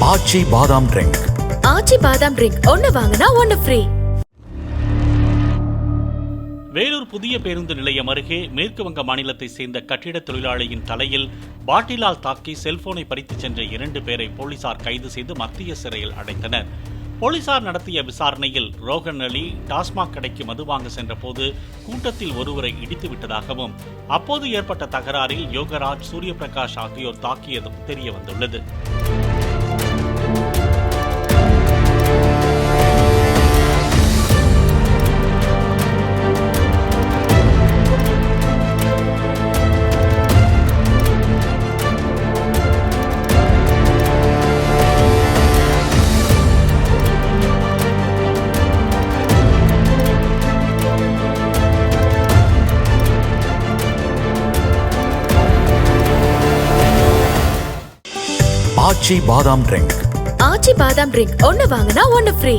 ஆச்சி பாதாம் ட்ரிங்க். ஆச்சி பாதாம் ட்ரிங்க் ஒன்னு வாங்கினா ஒன்னு ஃப்ரீ. வேலூர் புதிய பேருந்து நிலையம் அருகே மேற்கு வங்க மாநிலத்தை சேர்ந்த கட்டிட தொழிலாளியின் தலையில் பாட்டிலால் தாக்கி செல்போனை பறித்துச் சென்ற 2 பேரை போலீசார் கைது செய்து மத்திய சிறையில் அடைத்தனர். போலீசார் நடத்திய விசாரணையில் ரோகன் அலி டாஸ்மாக் கடைக்கு மது வாங்க சென்ற போது கூட்டத்தில் ஒருவரை இடித்துவிட்டதாகவும் அப்போது ஏற்பட்ட தகராறில் யோகராஜ், சூரியபிரகாஷ் ஆகியோர் தாக்கியதும் தெரியவந்துள்ளது. ஆச்சி பாதாம் ட்ரிங்க். ஆச்சி பாதாம் ட்ரிங்க் ஒன்னு வாங்கினா ஒன்னு ஃப்ரீ.